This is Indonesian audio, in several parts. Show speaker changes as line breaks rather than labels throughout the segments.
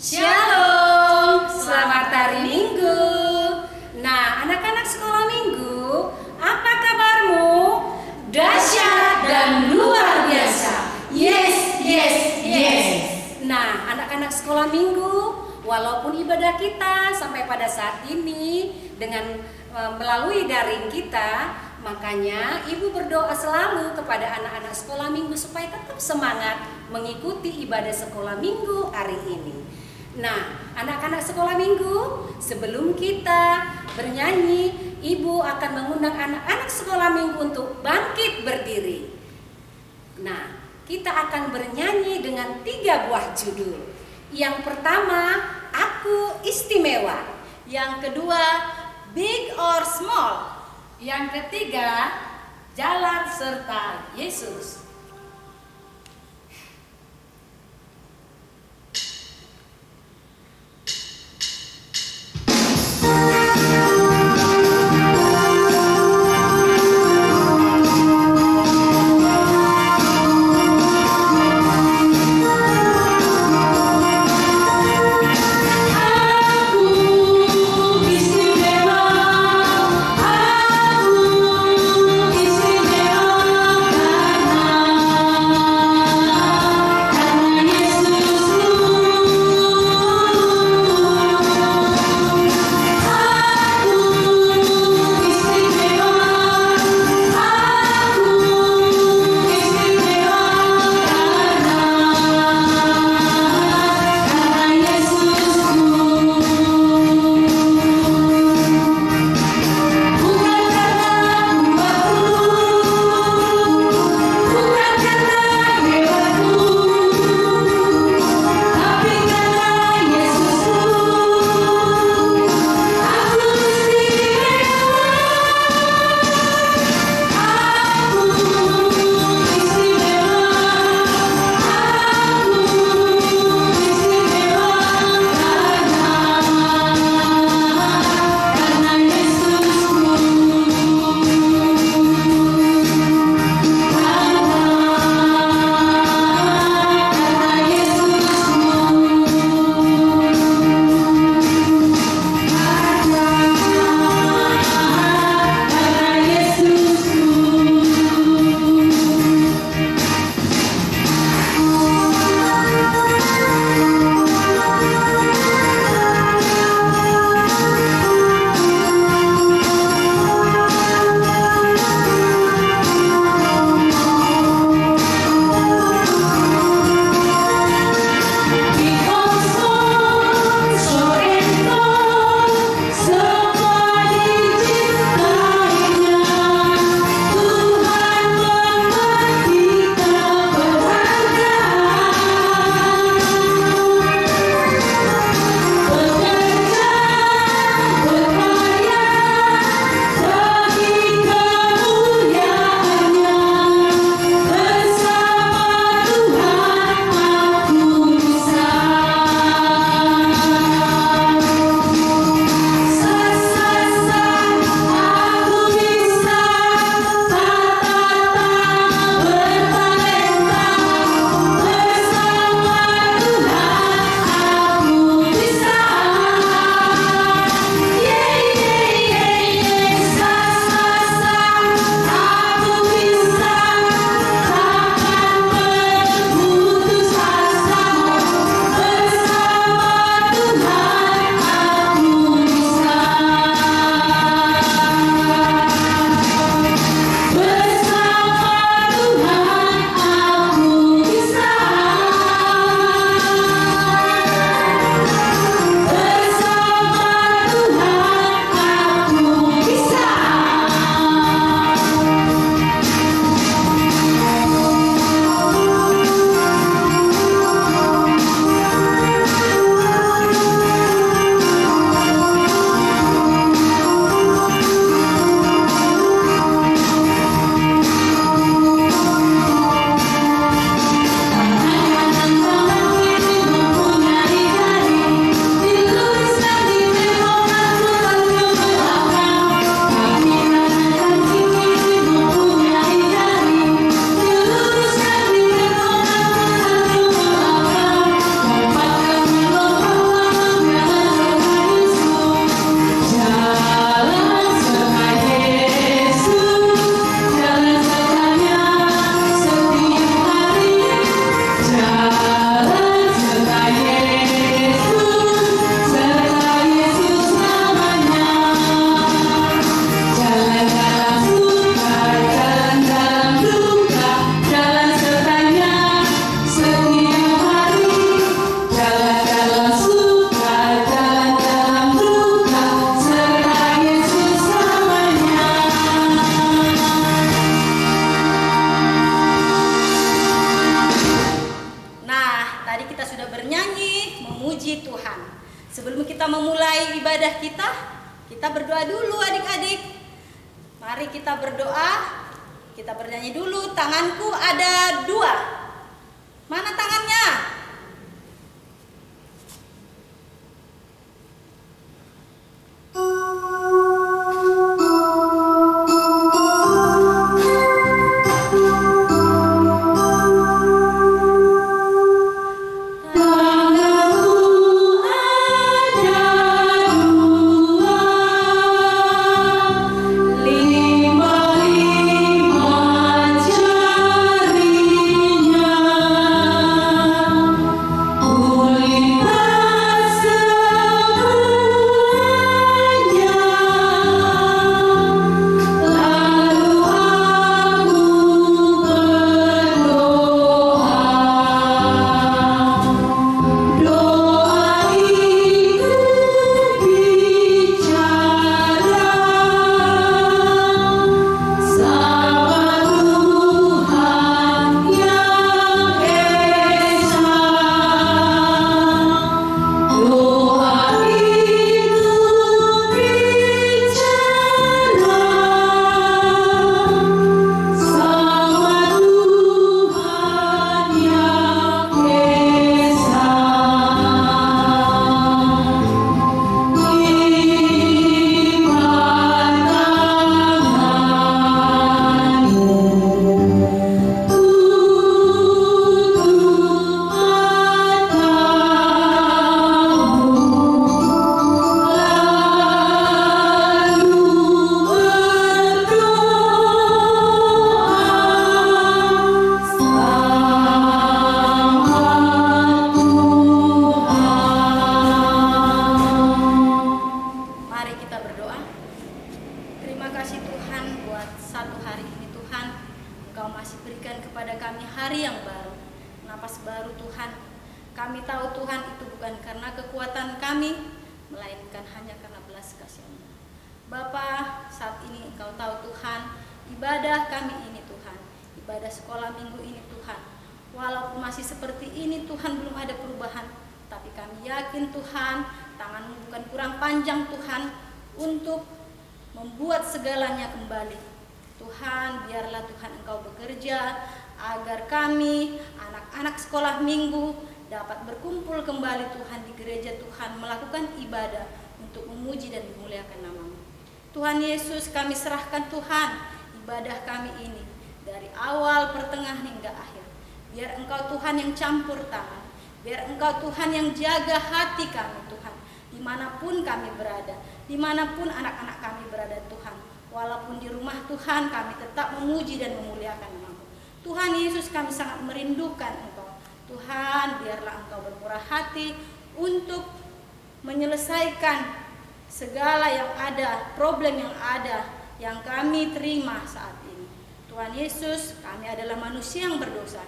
Shalom, selamat hari Minggu. Nah, anak-anak sekolah Minggu, apa kabarmu? Dahsyat dan luar biasa. Yes, yes, yes. Nah, anak-anak sekolah Minggu, walaupun ibadah kita sampai pada saat ini dengan melalui daring kita, makanya Ibu berdoa selalu kepada anak-anak sekolah Minggu supaya tetap semangat mengikuti ibadah sekolah Minggu hari ini. Nah, anak-anak sekolah Minggu, sebelum kita bernyanyi, Ibu akan mengundang anak-anak sekolah Minggu untuk bangkit berdiri. Nah, kita akan bernyanyi dengan 3 buah judul. Yang pertama, Aku Istimewa. Yang kedua, Big or Small. Yang ketiga, Jalan serta Yesus.
Aku istimewa,
ibadah kita, kita berdoa dulu adik-adik. Mari kita berdoa, kita bernyanyi dulu. Tanganku ada 2. Mana tangannya? Kami tahu Tuhan itu bukan karena kekuatan kami, melainkan hanya karena belas kasih-Mu. Bapa, saat ini Engkau tahu Tuhan, ibadah kami ini Tuhan, ibadah sekolah minggu ini Tuhan, walaupun masih seperti ini Tuhan, belum ada perubahan, tapi kami yakin Tuhan, tangan-Mu bukan kurang panjang Tuhan, untuk membuat segalanya kembali. Tuhan, biarlah Tuhan Engkau bekerja, agar kami, anak-anak sekolah minggu, dapat berkumpul kembali Tuhan di gereja Tuhan, melakukan ibadah untuk memuji dan memuliakan nama-Mu. Tuhan Yesus, kami serahkan Tuhan ibadah kami ini dari awal, pertengahan hingga akhir. Biar Engkau Tuhan yang campur tangan, biar Engkau Tuhan yang jaga hati kami Tuhan, dimanapun kami berada, dimanapun anak-anak kami berada Tuhan. Walaupun di rumah Tuhan, kami tetap memuji dan memuliakan nama-Mu. Tuhan Yesus, kami sangat merindukan Engkau. Tuhan, biarlah Engkau bermurah hati untuk menyelesaikan segala yang ada, problem yang ada, yang kami terima saat ini. Tuhan Yesus, kami adalah manusia yang berdosa.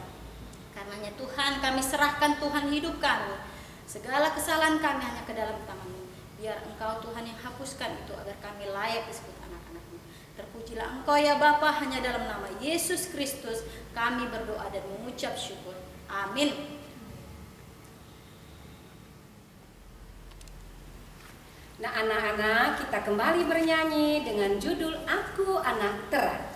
Karenanya Tuhan, kami serahkan Tuhan hidup kami. Segala kesalahan kami hanya ke dalam tangan-Mu. Biar Engkau Tuhan yang hapuskan itu, agar kami layak disebut anak-anak-Mu. Terpujilah Engkau ya Bapa, hanya dalam nama Yesus Kristus kami berdoa dan mengucap syukur. Amin. Nah anak-anak, kita kembali bernyanyi dengan judul Aku Anak Terang.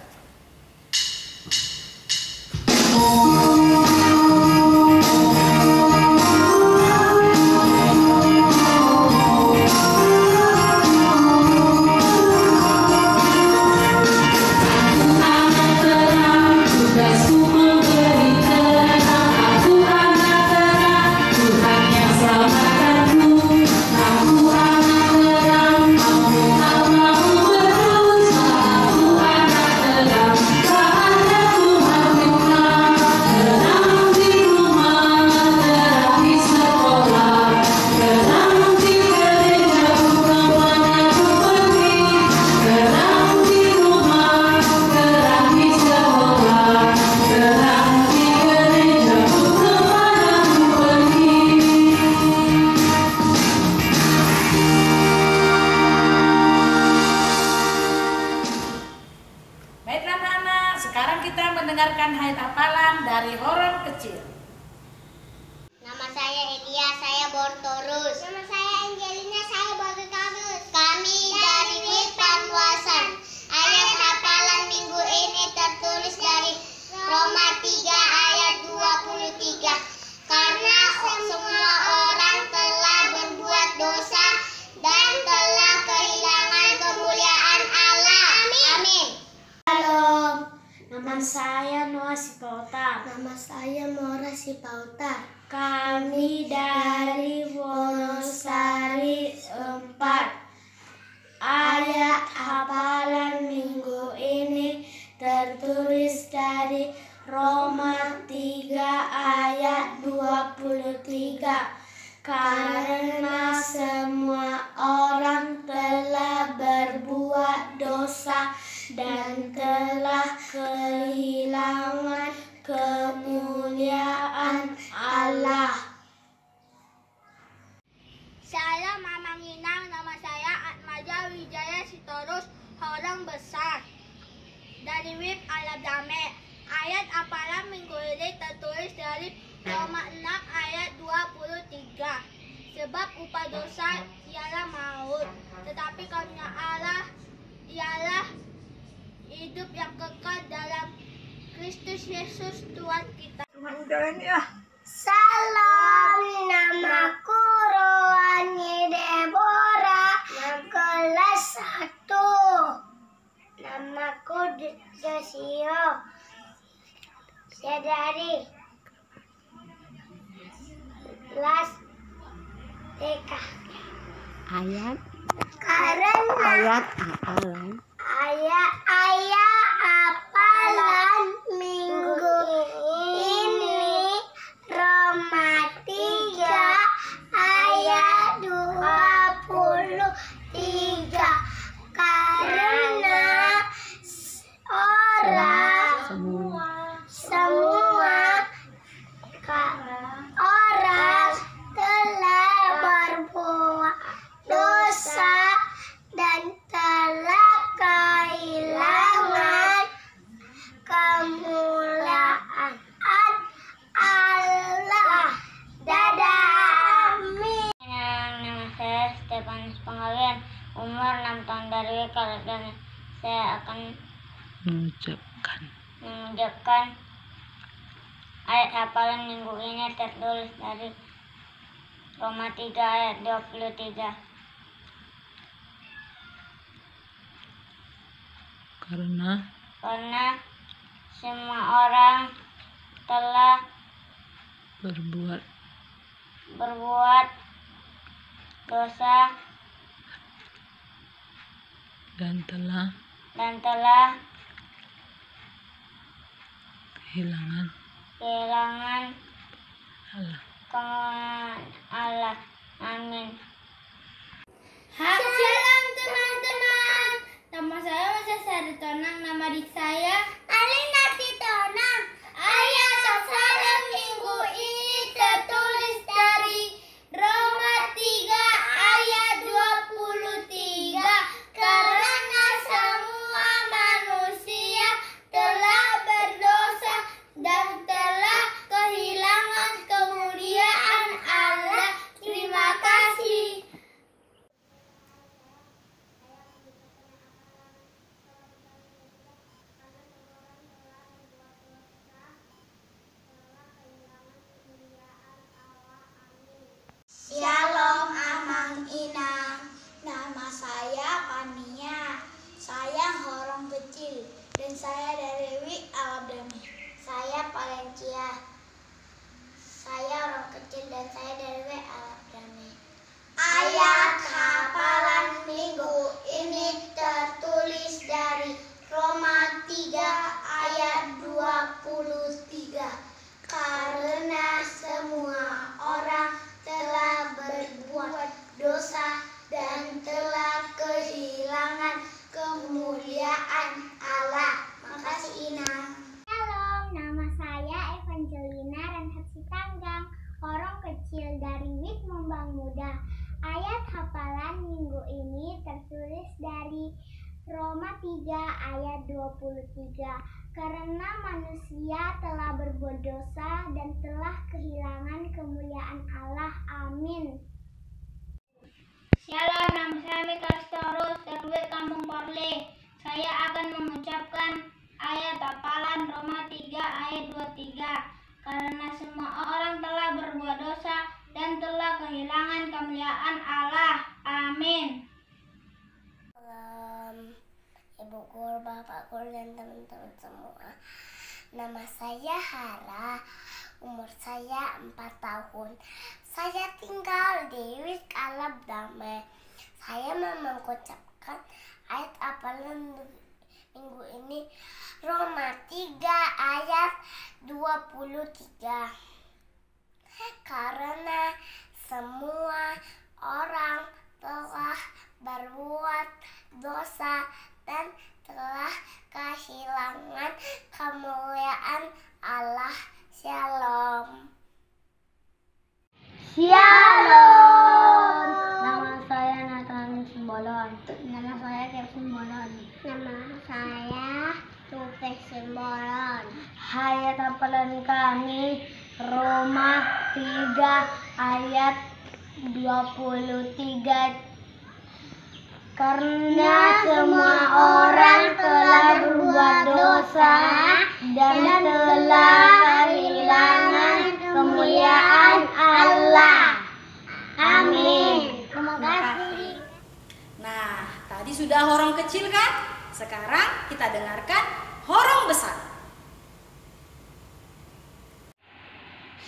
Nama saya Elia, saya Bortorus. Nama saya Angelina, saya Bortorus. 3 ayat 23. Karena semua orang telah berbuat dosa dan telah kehilangan kemuliaan Allah. Amin.
Halo, nama saya Noah Sipautar.
Nama saya Mora Sipautar.
Kami dari Wonosari 4. Ayat hafalan minggu ini tertulis dari Roma 3 ayat 23. Karena semua orang telah berbuat dosa dan telah kehilangan kemuliaan Allah.
Saya Mamang Inang, nama saya Atmaja Wijaya Sitorus, orang besar dari WIB Aladame. Ayat hafalan minggu ini tertulis dari Roma 6 ayat 23. Sebab upah dosa ialah maut, tetapi karunia Allah ialah hidup yang kekal dalam Kristus Yesus Tuhan kita. Salam, namaku Rohani Deborah, kelas 1. Namaku Josio, saya dari kelas TK.
Ayat
Karena
hafalan
ayat hafalan minggu ini Roma 3 ayat 23. Karena orang telah berbuat dosa dan telah kehilangan kemuliaan Allah. Dadah, amin. Nama saya Stefanus Pengalian, umur 6 tahun dari WIB, dan saya akan mengucapkan ayat hafalan minggu ini tertulis dari Roma 3 ayat 23. Karena semua orang telah berbuat dosa
dan telah kehilangan
kemuliaan Allah. Amin.
Shalom teman-teman. Nama saya Masa Sari Tonang, nama adik saya
Alina Titonang. Ayat hafalan minggu ini tertulis dari Roma 3 ayat 23. Karena semua manusia telah berdosa dan telah kehilangan kemuliaan Allah. Terima kasih. Shalom Amang Inang, nama saya Pania, saya orang kecil dan saya dari WIB Aladame. Saya Valencia, saya orang kecil dan saya dari WIB Aladame. Ayat hafalan minggu ini tertulis dari Roma 3 ayat 23. Karena semua orang telah berbuat dosa dan telah kehilangan kemuliaan Allah. Makasih Inang. Halo, nama saya Evangelina Renhatsi Tanggang, orang kecil dari WIB Mumbang Muda. Ayat hafalan minggu ini tertulis dari Roma 3 ayat 23. Karena manusia telah berbuat dosa dan telah kehilangan kemuliaan Allah. Amin.
Shalom, nama saya Mikael Storus dari Kampung Porle. Saya akan mengucapkan ayat
hafalan Roma 3 ayat 23. Karena semua orang telah berbuat dosa dan telah kehilangan kemuliaan Allah. Amin.
Ibu guru, bapak guru, dan teman-teman semua. Nama saya Hara, umur saya 4 tahun. Saya tinggal di Wik Alab Damai. Saya mau mengucapkan ayat hafalan minggu ini Roma 3 ayat 23. Karena semua orang telah berbuat dosa dan telah kehilangan kemuliaan Allah. Shalom.
Shalom. Nama saya Nathan Simbolon. Nama saya Kevin Simbolon.
Nama saya Tupe Simbolon.
Ayat hafalan kami Roma 3 ayat 23. Karena semua orang telah berbuat dosa dan telah kehilangan kemuliaan Allah. Amin. Terima kasih.
Nah, tadi sudah horong kecil kan? Sekarang kita dengarkan horong besar.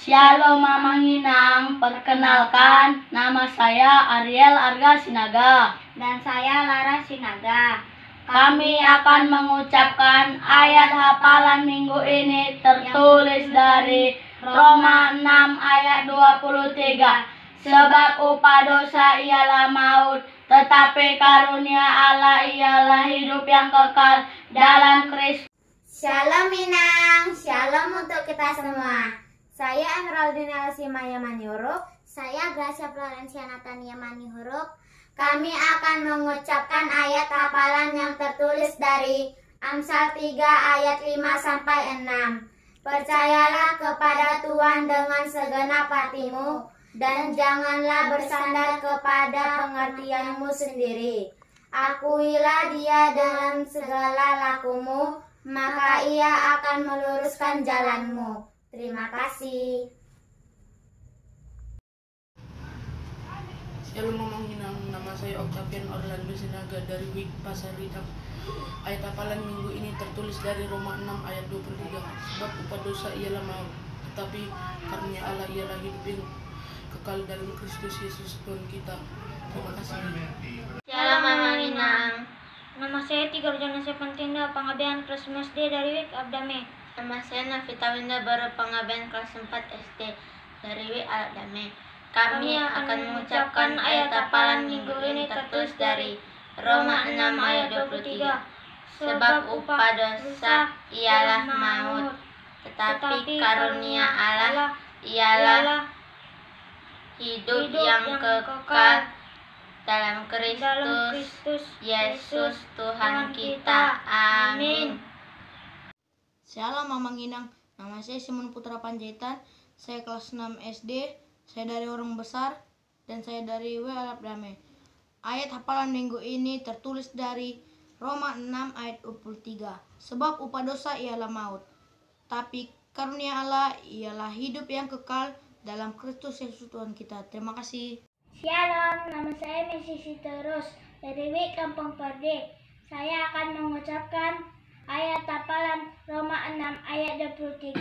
Shalom Mamang Inang, perkenalkan nama saya Ariel Arga Sinaga.
Dan saya Lara Sinaga.
Kami akan mengucapkan ayat hafalan minggu ini tertulis dari Roma 6 ayat 23. Sebab upah dosa ialah maut, tetapi karunia Allah ialah hidup yang kekal dalam Kristus.
Shalom Inang, shalom untuk kita semua. Saya Emeraldina Simaya Manihuruk. Saya Gracia Florencia Natania Manihuruk. Kami akan mengucapkan ayat hafalan yang tertulis dari Amsal 3 ayat 5-6. Percayalah kepada Tuhan dengan segenap hatimu, dan janganlah bersandar kepada pengertianmu sendiri. Akuilah Dia dalam segala lakumu, maka Ia akan meluruskan jalanmu. Terima kasih.
Shalom Mamang Inang, nama saya Octavian Orlando Sinaga dari Wik Pasar Ridang. Ayat hafalan minggu ini tertulis dari Roma 6 ayat 23. Sebab upah dosa ialah maut, tetapi karunia Allah ialah hidup yang kekal dalam Kristus Yesus Tuhan kita. Terima kasih.
Shalom Mamang Inang. Nama saya Tiga Rujana Sepentinda, pengabdian kelas SD dari Wik Abdame.
Nama saya Navita Winda, baru pengabdian kelas 4 SD dari Wik Abdame. Kami akan mengucapkan ayat hafalan minggu ini tertulis dari Roma 6 ayat 23. Sebab upah dosa ialah maut, tetapi karunia Allah ialah hidup yang kekal dalam Kristus Yesus Tuhan kita. Amin.
Shalom Mamang Inang, nama saya Simon Putra Panjaitan, saya kelas 6 SD, saya dari Horong Besar, dan saya dari W Alap Damai. Ayat hafalan minggu ini tertulis dari Roma 6 ayat 23. Sebab upah dosa ialah maut, tapi karunia Allah ialah hidup yang kekal dalam Kristus Yesus Tuhan kita. Terima kasih.
Shalom, nama saya Messi Sitorus dari Wik Kampung Perde. Saya akan mengucapkan ayat hafalan Roma 6 ayat 23.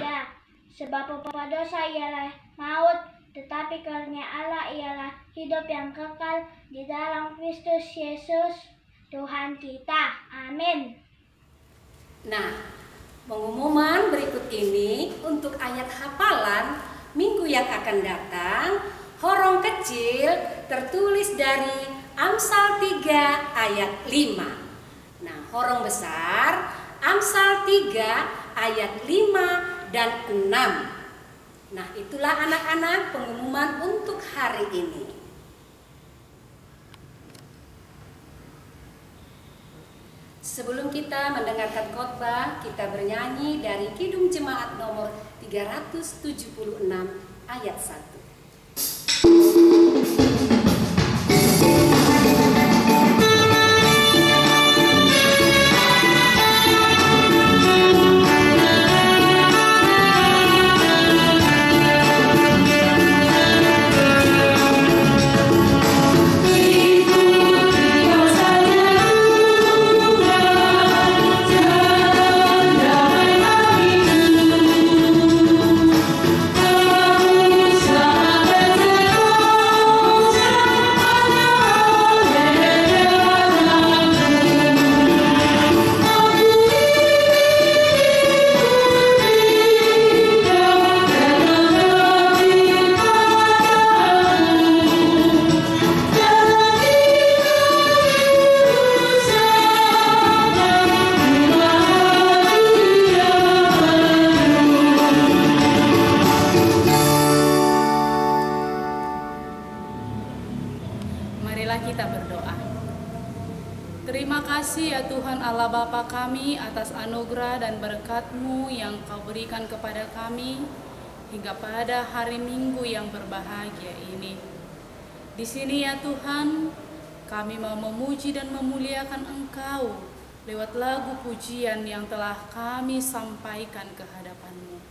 Sebab upah dosa ialah maut, tetapi karunia Allah ialah hidup yang kekal di dalam Kristus Yesus Tuhan kita. Amin.
Nah, pengumuman berikut ini untuk ayat hafalan minggu yang akan datang. Horong kecil tertulis dari Amsal 3 ayat 5. Nah, horong besar Amsal 3 ayat 5 dan 6. Nah, itulah anak-anak pengumuman untuk hari ini. Sebelum kita mendengarkan khotbah, kita bernyanyi dari Kidung Jemaat nomor 376 ayat 1.
Bapa kami atas anugerah dan berkat-Mu yang Kau berikan kepada kami hingga pada hari Minggu yang berbahagia ini. Di sini ya Tuhan, kami mau memuji dan memuliakan Engkau lewat lagu pujian yang telah kami sampaikan ke hadapan-Mu.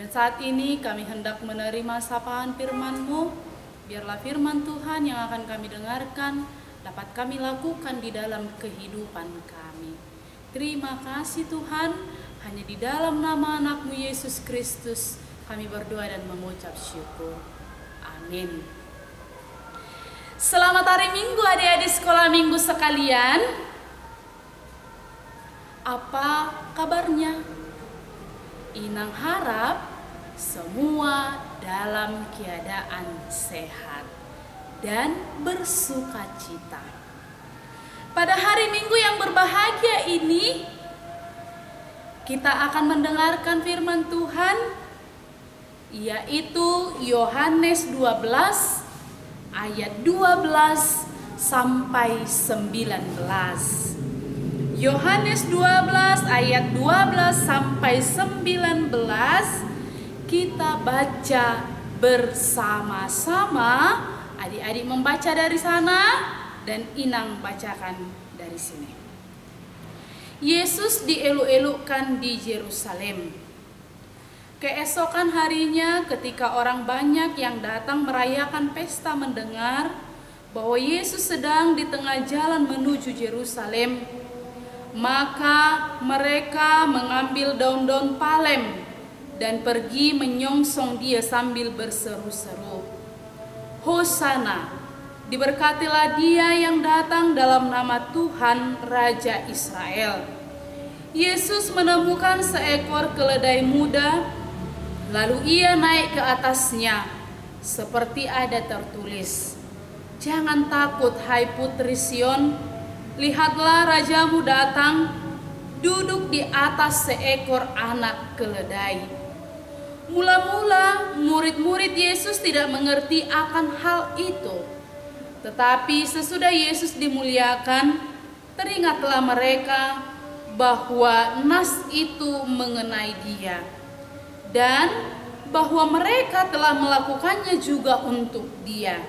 Dan saat ini kami hendak menerima sapaan firman-Mu. Biarlah firman Tuhan yang akan kami dengarkan dapat kami lakukan di dalam kehidupan kami. Terima kasih Tuhan, hanya di dalam nama anak-Mu Yesus Kristus kami berdoa dan mengucap syukur. Amin. Selamat hari Minggu adik-adik sekolah minggu sekalian. Apa kabarnya? Inang harap semua dalam keadaan sehat dan bersukacita. Pada hari Minggu yang berbahagia ini, kita akan mendengarkan firman Tuhan, yaitu Yohanes 12 ayat 12 sampai 19. Yohanes 12 ayat 12 sampai 19 kita baca bersama-sama. Adik-adik membaca dari sana dan Inang bacakan dari sini. Yesus dieluk-elukkan di Yerusalem. Keesokan harinya ketika orang banyak yang datang merayakan pesta mendengar bahwa Yesus sedang di tengah jalan menuju Yerusalem, maka mereka mengambil daun-daun palem dan pergi menyongsong Dia sambil berseru-seru, "Hosana, diberkatilah Dia yang datang dalam nama Tuhan Raja Israel." Yesus menemukan seekor keledai muda, lalu Ia naik ke atasnya, seperti ada tertulis, "Jangan takut, hai putri Sion, lihatlah rajamu datang, duduk di atas seekor anak keledai." Mula-mula murid-murid Yesus tidak mengerti akan hal itu. Tetapi sesudah Yesus dimuliakan, teringatlah mereka bahwa nas itu mengenai Dia, dan bahwa mereka telah melakukannya juga untuk Dia.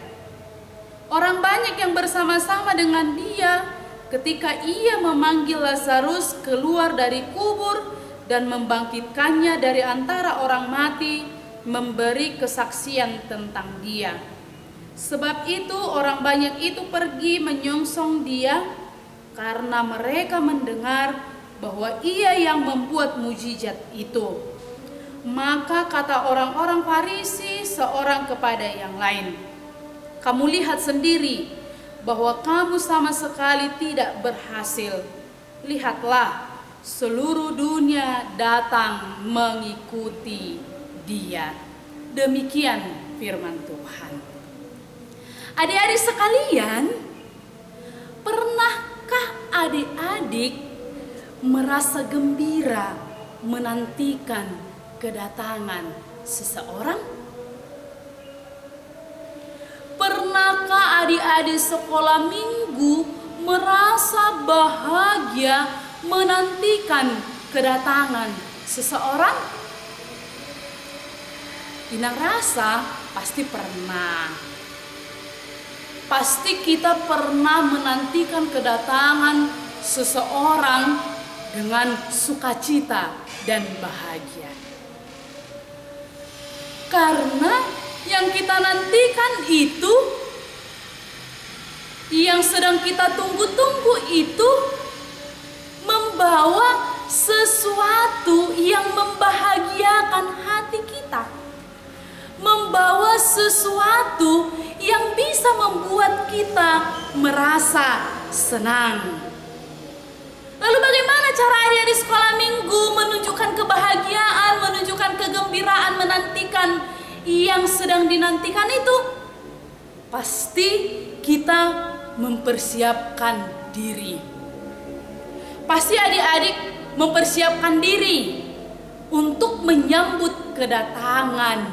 Orang banyak yang bersama-sama dengan Dia ketika Ia memanggil Lazarus keluar dari kubur dan membangkitkannya dari antara orang mati, memberi kesaksian tentang Dia. Sebab itu orang banyak itu pergi menyongsong Dia karena mereka mendengar bahwa Ia yang membuat mujizat itu. Maka kata orang-orang Farisi seorang kepada yang lain, "Kamu lihat sendiri bahwa kamu sama sekali tidak berhasil. Lihatlah, seluruh dunia datang mengikuti Dia." Demikian firman Tuhan. Adik-adik sekalian, pernahkah adik-adik merasa gembira menantikan kedatangan seseorang? Pernahkah adik-adik sekolah minggu merasa bahagia menantikan kedatangan seseorang? Inang rasa pasti pernah. Pasti kita pernah menantikan kedatangan seseorang dengan sukacita dan bahagia. Karena yang kita nantikan itu, yang sedang kita tunggu-tunggu itu membawa sesuatu yang membahagiakan hati kita, membawa sesuatu yang bisa membuat kita merasa senang. Lalu bagaimana cara adik-adik sekolah minggu menunjukkan kebahagiaan, menunjukkan kegembiraan, menantikan yang sedang dinantikan itu? Pasti kita mempersiapkan diri. Pasti adik-adik mempersiapkan diri untuk menyambut kedatangan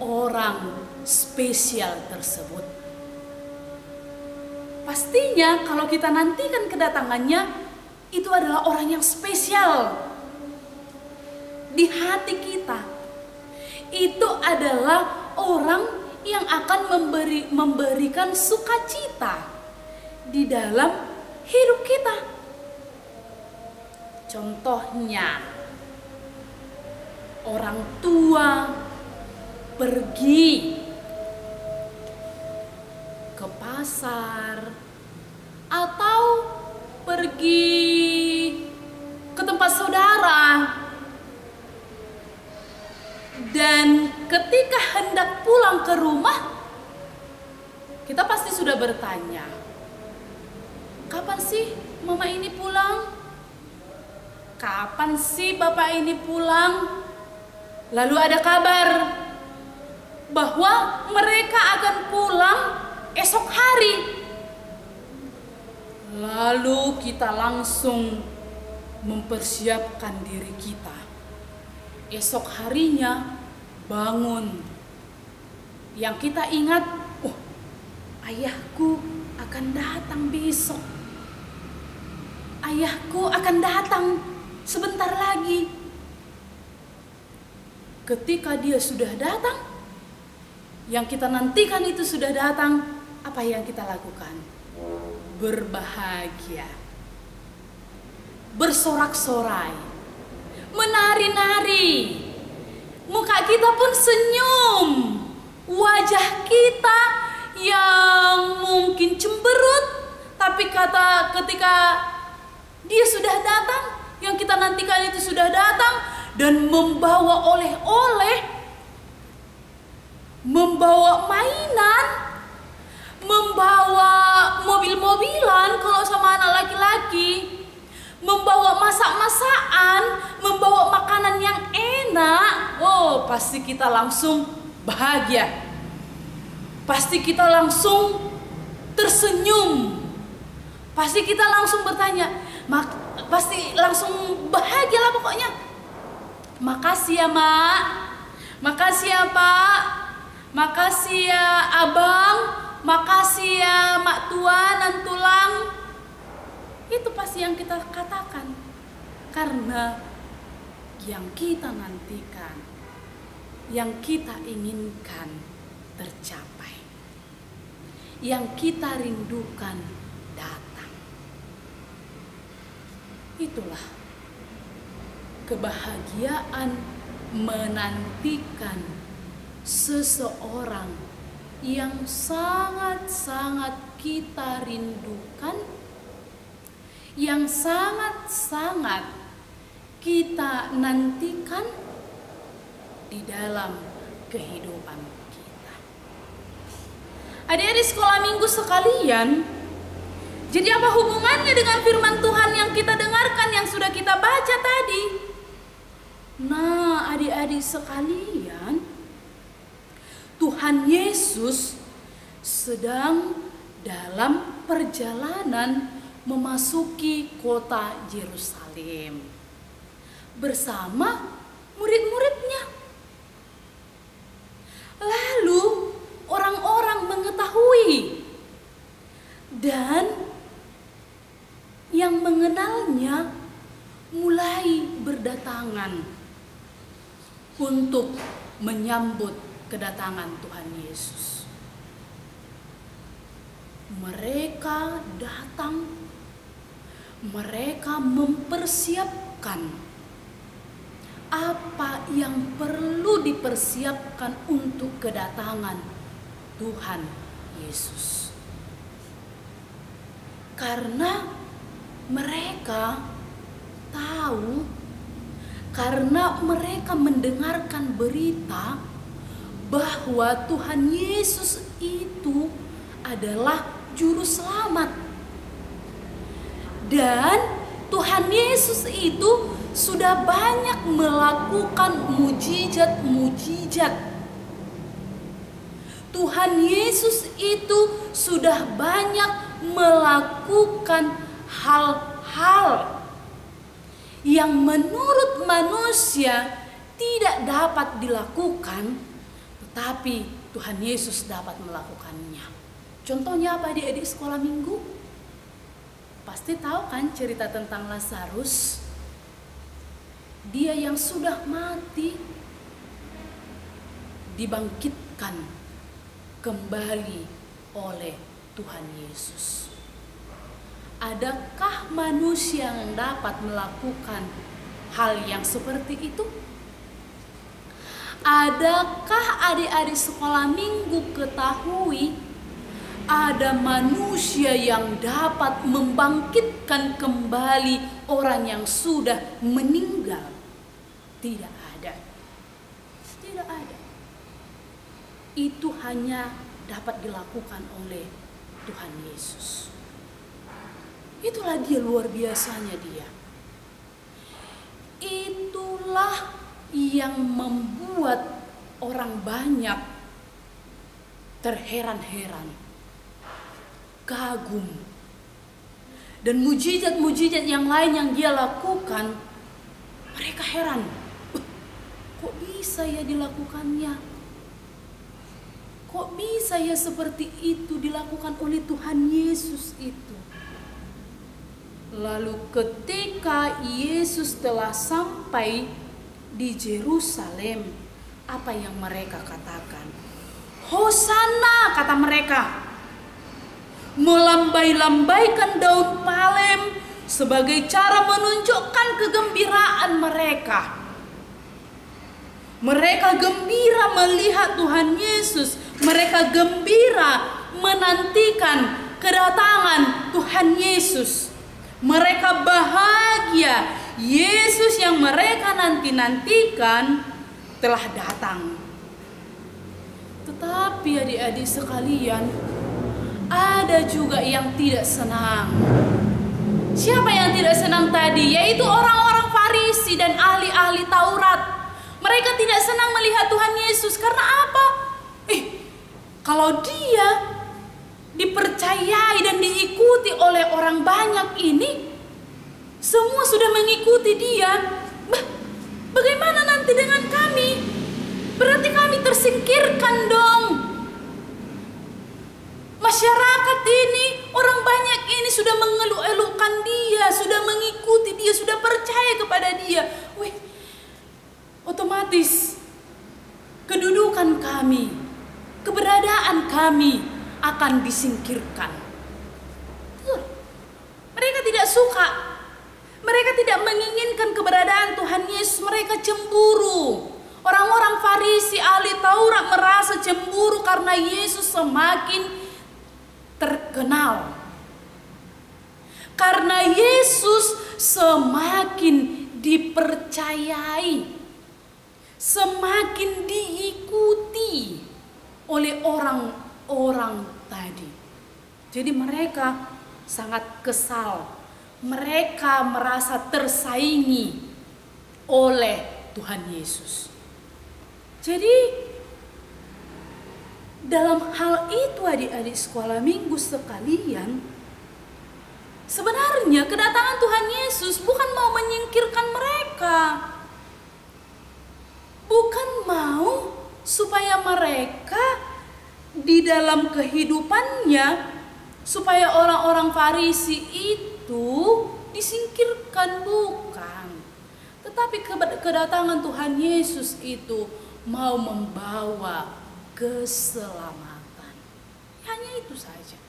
orang spesial tersebut. Pastinya kalau kita nantikan kedatangannya,
itu adalah orang yang spesial di hati kita. Itu adalah orang yang akan memberikan sukacita di dalam hidup kita. Contohnya, orang tua pergi ke pasar atau pergi ke tempat saudara, dan ketika hendak pulang ke rumah, kita pasti sudah bertanya, kapan sih mama ini pulang? Kapan sih bapak ini pulang? Lalu ada kabar bahwa mereka akan pulang esok hari. Lalu kita langsung mempersiapkan diri kita. Esok harinya bangun. Yang kita ingat, oh, ayahku akan datang besok. Ayahku akan datang sebentar lagi. Ketika dia sudah datang, yang kita nantikan itu sudah datang, apa yang kita lakukan? Berbahagia, bersorak-sorai, menari-nari, muka kita pun senyum, wajah kita yang mungkin cemberut, tapi ketika dia sudah datang, yang kita nantikan itu sudah datang dan membawa oleh-oleh, membawa mainan, membawa mobil-mobilan kalau sama anak laki-laki, membawa masak-masakan, membawa makanan yang enak. Oh, pasti kita langsung bahagia. Pasti kita langsung tersenyum. Pasti kita langsung bertanya, pasti langsung bahagia lah pokoknya. Makasih ya mak, makasih ya pak, makasih ya abang, makasih ya mak tua nan tulang. Itu pasti yang kita katakan, karena yang kita nantikan, yang kita inginkan tercapai, yang kita rindukan datang. Itulah kebahagiaan menantikan seseorang yang sangat-sangat kita rindukan, yang sangat-sangat kita nantikan di dalam kehidupan kita. Adik-adik sekolah minggu sekalian, jadi apa hubungannya dengan firman Tuhan yang kita dengarkan, yang sudah kita baca tadi? Nah, adik-adik sekalian, Tuhan Yesus sedang dalam perjalanan memasuki kota Yerusalem bersama murid-muridnya. Lalu orang-orang mengetahui dan yang mengenalnya mulai berdatangan untuk menyambut kedatangan Tuhan Yesus. Mereka datang, mereka mempersiapkan apa yang perlu dipersiapkan untuk kedatangan Tuhan Yesus. Karena mereka tahu, karena mereka mendengarkan berita bahwa Tuhan Yesus itu adalah juru selamat. Dan Tuhan Yesus itu sudah banyak melakukan mujizat-mujizat. Tuhan Yesus itu sudah banyak melakukan hal-hal yang menurut manusia tidak dapat dilakukan, tetapi Tuhan Yesus dapat melakukannya. Contohnya apa, adik-adik sekolah minggu? Pasti tahu kan cerita tentang Lazarus? Dia yang sudah mati dibangkitkan kembali oleh Tuhan Yesus. Adakah manusia yang dapat melakukan hal yang seperti itu? Adakah adik-adik sekolah minggu ketahui ada manusia yang dapat membangkitkan kembali orang yang sudah meninggal? Tidak ada. Tidak ada. Itu hanya dapat dilakukan oleh Tuhan Yesus. Itulah dia, luar biasanya dia. Itulah yang membuat orang banyak terheran-heran, kagum. Dan mujizat-mujizat yang lain yang dia lakukan, mereka heran. Kok bisa ya dilakukannya? Kok bisa ya seperti itu dilakukan oleh Tuhan Yesus itu? Lalu ketika Yesus telah sampai di Yerusalem, apa yang mereka katakan? Hosana, kata mereka. Melambai-lambaikan daun palem sebagai cara menunjukkan kegembiraan mereka. Mereka gembira melihat Tuhan Yesus. Mereka gembira menantikan kedatangan Tuhan Yesus. Mereka bahagia Yesus yang mereka nanti-nantikan telah datang. Tetapi adik-adik sekalian, ada juga yang tidak senang. Siapa yang tidak senang tadi? Yaitu orang-orang Farisi dan ahli-ahli Taurat. Mereka tidak senang melihat Tuhan Yesus. Karena apa? Kalau dia dipercayai dan diikuti oleh orang banyak ini, semua sudah mengikuti dia, bagaimana nanti dengan kami? Berarti kami tersingkirkan dong. Masyarakat ini, orang banyak ini sudah mengeluh-elukan dia, sudah mengikuti dia, sudah percaya kepada dia. Otomatis kedudukan kami, keberadaan kami akan disingkirkan. Mereka tidak suka. Mereka tidak menginginkan keberadaan Tuhan Yesus. Mereka cemburu. Orang-orang Farisi, ahli Taurat merasa cemburu karena Yesus semakin terkenal. Karena Yesus semakin dipercayai, semakin diikuti oleh orang-orang tadi. Jadi mereka sangat kesal. Mereka merasa tersaingi oleh Tuhan Yesus. Jadi dalam hal itu adik-adik sekolah minggu sekalian, sebenarnya kedatangan Tuhan Yesus bukan mau menyingkirkan mereka. Bukan mau supaya mereka di dalam kehidupannya, supaya orang-orang Farisi itu disingkirkan, bukan. Tetapi kedatangan Tuhan Yesus itu mau membawa keselamatan. Hanya itu saja.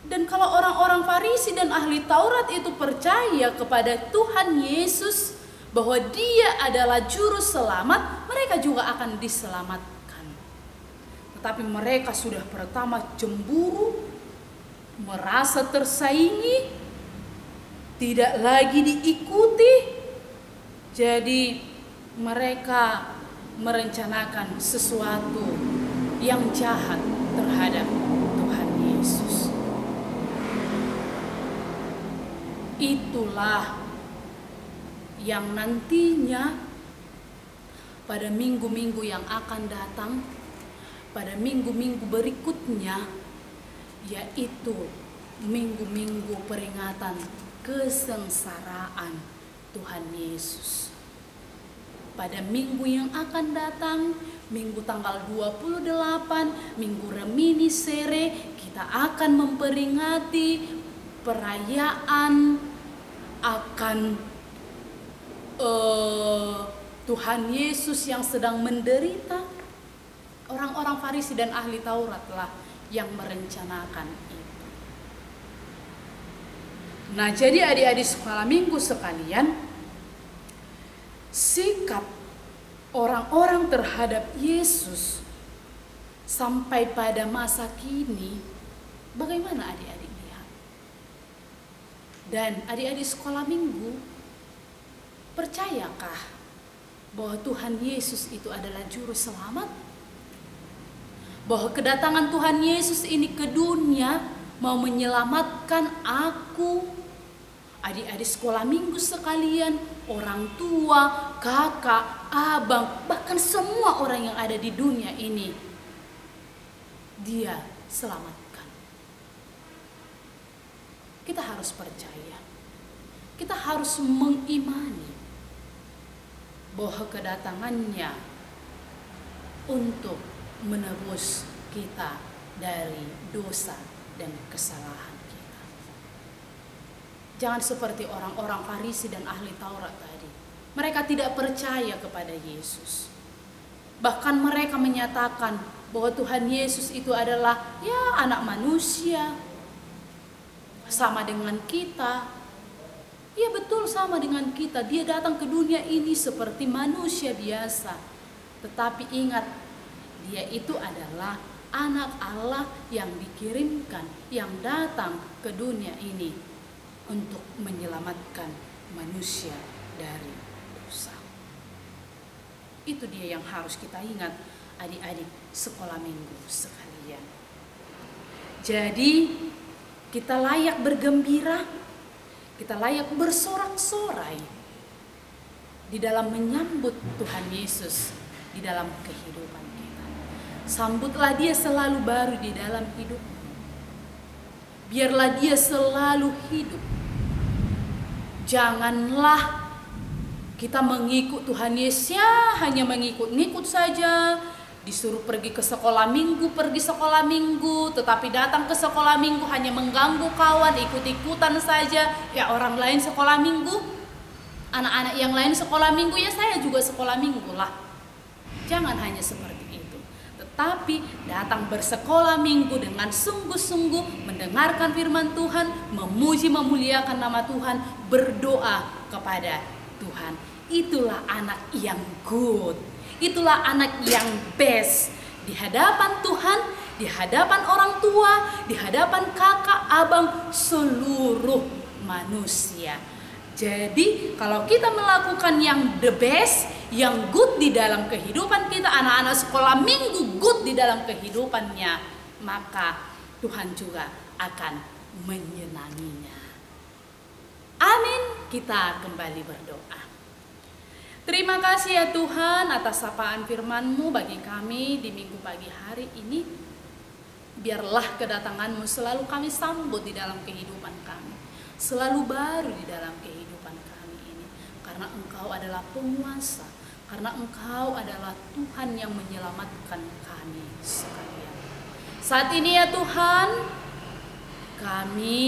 Dan kalau orang-orang Farisi dan ahli Taurat itu percaya kepada Tuhan Yesus bahwa dia adalah juru selamat, mereka juga akan diselamatkan. Tetapi mereka sudah pertama cemburu, merasa tersaingi, tidak lagi diikuti. Jadi mereka merencanakan sesuatu yang jahat terhadap Tuhan Yesus. Itulah yang nantinya pada minggu-minggu yang akan datang, pada minggu-minggu berikutnya, yaitu minggu-minggu peringatan kesengsaraan Tuhan Yesus. Pada minggu yang akan datang, minggu tanggal 28, minggu Reminiscere, kita akan memperingati perayaan akan Tuhan Yesus yang sedang menderita, orang-orang Farisi dan ahli Taurat lah yang merencanakan itu. Nah, jadi adik-adik sekolah minggu sekalian, sikap orang-orang terhadap Yesus sampai pada masa kini, bagaimana adik-adik lihat? Dan adik-adik sekolah minggu, percayakah bahwa Tuhan Yesus itu adalah juru selamat? Bahwa kedatangan Tuhan Yesus ini ke dunia mau menyelamatkan aku, adik-adik sekolah minggu sekalian, orang tua, kakak, abang, bahkan semua orang yang ada di dunia ini, Dia selamatkan. Kita harus percaya, kita harus mengimani bahwa kedatangannya untuk menebus kita dari dosa dan kesalahan kita. Jangan seperti orang-orang Farisi dan ahli Taurat tadi. Mereka tidak percaya kepada Yesus. Bahkan mereka menyatakan bahwa Tuhan Yesus itu adalah anak manusia, sama dengan kita. Ya betul, sama dengan kita. Dia datang ke dunia ini seperti manusia biasa. Tetapi ingat, Dia itu adalah anak Allah yang dikirimkan, yang datang ke dunia ini untuk menyelamatkan manusia dari dosa. Itu dia yang harus kita ingat, adik-adik sekolah minggu sekalian. Jadi kita layak bergembira, kita layak bersorak-sorai di dalam menyambut Tuhan Yesus di dalam kehidupan kita. Sambutlah Dia selalu baru di dalam hidup. Biarlah Dia selalu hidup. Janganlah kita mengikut Tuhan Yesus hanya mengikut-ngikut saja. Disuruh pergi ke sekolah minggu, pergi sekolah minggu, tetapi datang ke sekolah minggu hanya mengganggu kawan, ikut-ikutan saja. Ya orang lain sekolah minggu, anak-anak yang lain sekolah minggu, ya saya juga sekolah minggu lah. Jangan hanya seperti itu, tetapi datang bersekolah minggu dengan sungguh-sungguh mendengarkan firman Tuhan, memuji memuliakan nama Tuhan, berdoa kepada Tuhan. Itulah anak yang good. Itulah anak yang best di hadapan Tuhan, di hadapan orang tua, di hadapan kakak, abang, seluruh manusia. Jadi kalau kita melakukan yang the best, yang good di dalam kehidupan kita, anak-anak sekolah minggu good di dalam kehidupannya, maka Tuhan juga akan menyenanginya. Amin. Kita kembali berdoa. Terima kasih ya Tuhan atas sapaan firman-Mu bagi kami di minggu pagi hari ini. Biarlah kedatangan-Mu selalu kami sambut di dalam kehidupan kami, selalu baru di dalam kehidupan kami ini. Karena Engkau adalah penguasa, karena Engkau adalah Tuhan yang menyelamatkan kami sekalian. Saat ini ya Tuhan, kami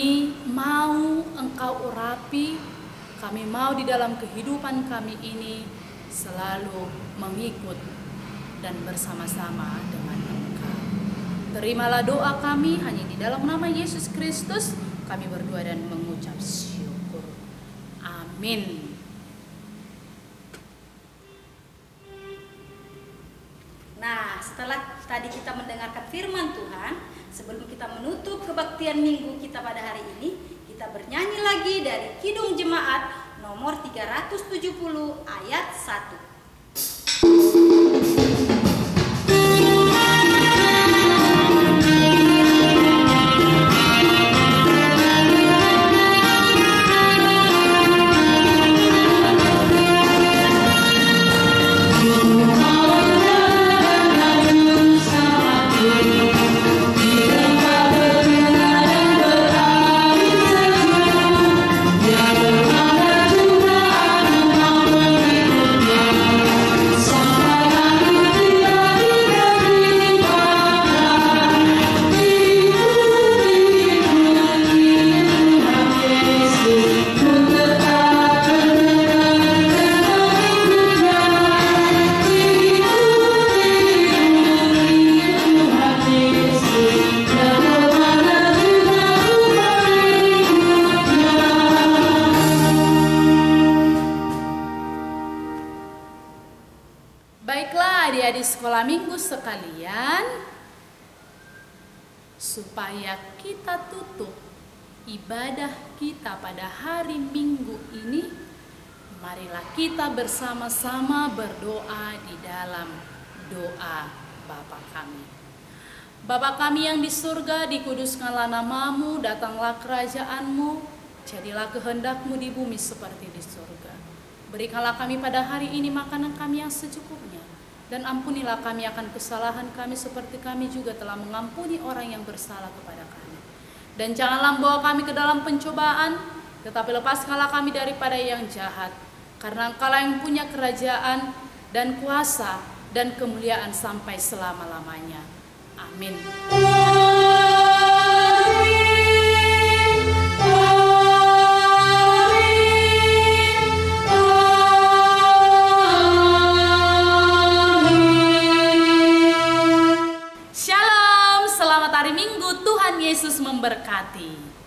mau Engkau urapi. Kami mau di dalam kehidupan kami ini selalu mengikut dan bersama-sama dengan Engkau. Terimalah doa kami hanya di dalam nama Yesus Kristus. Kami berdoa dan mengucap syukur. Amin. Nah, setelah tadi kita mendengarkan firman Tuhan, sebelum kita menutup kebaktian minggu kita pada hari ini, kita bernyanyi lagi dari Kidung Jemaat nomor 370 ayat 1.
Yeah.
Baiklah adik-adik sekolah minggu sekalian, supaya kita tutup ibadah kita pada hari Minggu ini, marilah kita bersama-sama berdoa di dalam doa Bapa kami. Bapa kami yang di surga, dikuduskanlah namamu, datanglah kerajaanmu, jadilah kehendakmu di bumi seperti di surga. Berikanlah kami pada hari ini makanan kami yang secukupnya, dan ampunilah kami akan kesalahan kami seperti kami juga telah mengampuni orang yang bersalah kepada kami. Dan janganlah membawa kami ke dalam pencobaan, tetapi lepaskanlah kami daripada yang jahat. Karena Engkaulah yang punya kerajaan dan kuasa dan kemuliaan sampai selama-lamanya. Amin. Shalom, selamat hari Minggu, Tuhan Yesus memberkati.